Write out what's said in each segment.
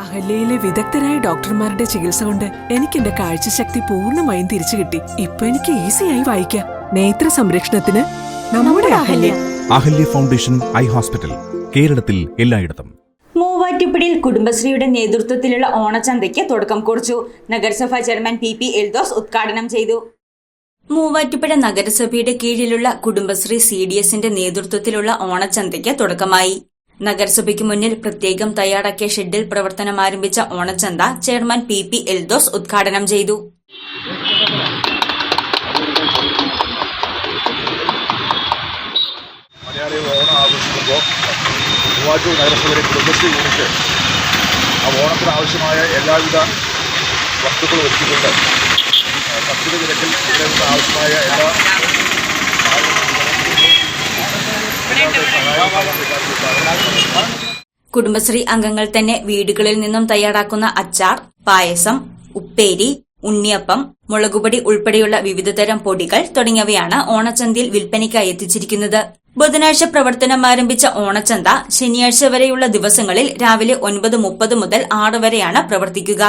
അഹല്യയിലെ വിദഗ്ധരായ ഡോക്ടർമാരുടെ ചികിത്സ കൊണ്ട് എനിക്ക് എന്റെ കാഴ്ചശക്തി പൂർണ്ണമായും തിരിച്ചു കിട്ടി. ഇപ്പൊ എനിക്ക് ഈസിയായി വായിക്കാം. നേത്ര സംരക്ഷണത്തിന് നമ്മുടെ Ahalya. Ahalya foundation eye hospital, കേരളത്തിൽ എല്ലായിടത്തും. മൂവാറ്റുപുഴയിൽ കുടുംബശ്രീയുടെ നേതൃത്വത്തിലുള്ള ഓണച്ചന്തയ്ക്ക് തുടക്കം കുറിച്ചു. നഗരസഭാ ചെയർമാൻ പി എൽദോസ് ഉദ്ഘാടനം ചെയ്തു. മൂവാറ്റുപുഴ നഗരസഭയുടെ കീഴിലുള്ള കുടുംബശ്രീ CDSന്റെ നേതൃത്വത്തിലുള്ള ഓണച്ചന്തയ്ക്ക് തുടക്കമായി. നഗരസഭയ്ക്ക് മുന്നിൽ പ്രത്യേകം തയ്യാറാക്കിയ ഷെഡിൽ പ്രവർത്തനം ആരംഭിച്ച ഓണച്ചന്ത ചെയർമാൻ പി എൽദോസ് ഉദ്ഘാടനം ചെയ്തു. മലയാളികൾ ഓണം ആഘോഷിക്കുമ്പോൾ മൂവാറ്റുപുഴ നഗരസഭയിലെ കുടുംബശ്രീ യൂണിറ്റ് ആ ഓണത്തിന് ആവശ്യമായ എല്ലാവിധ വസ്തുക്കളും ഒരുക്കിക്കൊണ്ട് സബ്സിഡി നിരക്കിൽ ഇതിന് ആവശ്യമായ എല്ലാ കുടുംബശ്രീ അംഗങ്ങൾ തന്നെ വീടുകളിൽ നിന്നും തയ്യാറാക്കുന്ന അച്ചാർ, പായസം, ഉപ്പേരി, ഉണ്ണിയപ്പം, മുളകുപൊടി ഉൾപ്പെടെയുള്ള വിവിധതരം പൊടികൾ തുടങ്ങിയവയാണ് ഓണച്ചന്തയിൽ വിൽപ്പനയ്ക്കായി എത്തിച്ചിരിക്കുന്നത്. ബുധനാഴ്ച പ്രവർത്തനം ആരംഭിച്ച ഓണച്ചന്ത ശനിയാഴ്ച വരെയുള്ള ദിവസങ്ങളിൽ രാവിലെ 9:30 മുതൽ 6 വരെയാണ് പ്രവർത്തിക്കുക.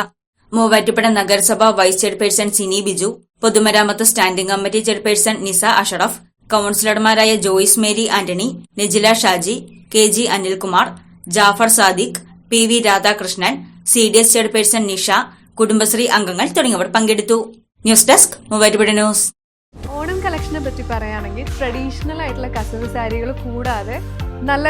മൂവാറ്റുപുഴ നഗരസഭ വൈസ് ചെയർപേഴ്സൺ സിനി ബിജു, പൊതുമരാമത്ത് standing committee chairperson Nisa Ashraf, കൌൺസിലർമാരായ Joyce Mary Antony, Nejila Shaji, KG Anilkumar, Jafar Sadiq, PV Radhakrishnan, CDS chairperson Nisha, Kudumbashree അംഗങ്ങൾ തുടങ്ങിയവർ പങ്കെടുത്തു. News desk Muvattupuzha news. Onam കളക്ഷനെ പറ്റി പറയുകയാണെങ്കിൽ ട്രഡീഷണൽ ആയിട്ടുള്ള കസവ് സാരികൾ കൂടാതെ നല്ല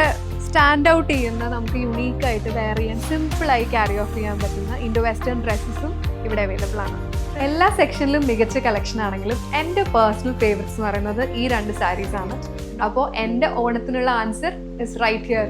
സ്റ്റാൻഡ് ഔട്ട് ചെയ്യുന്ന, നമുക്ക് യുണീക്ക് ആയിട്ട് വെയർ ചെയ്യാൻ സിമ്പിളായി ക്യാരി ഓഫ് ചെയ്യാൻ പറ്റുന്ന ഇൻഡോ വെസ്റ്റേൺ ഡ്രസ്സസും ഇവിടെ അവൈലബിൾ ആണ്. എല്ലാ സെക്ഷനിലും മികച്ച കളക്ഷൻ ആണെങ്കിലും എൻ്റെ പേഴ്സണൽ ഫേവറേറ്റ്സ് എന്ന് പറയുന്നത് ഈ 2 സാരീസ് ആണ്. അപ്പോൾ എൻ്റെ ഓണത്തിനുള്ള ആൻസർ ഇസ് റൈറ്റ് ഹിയർ.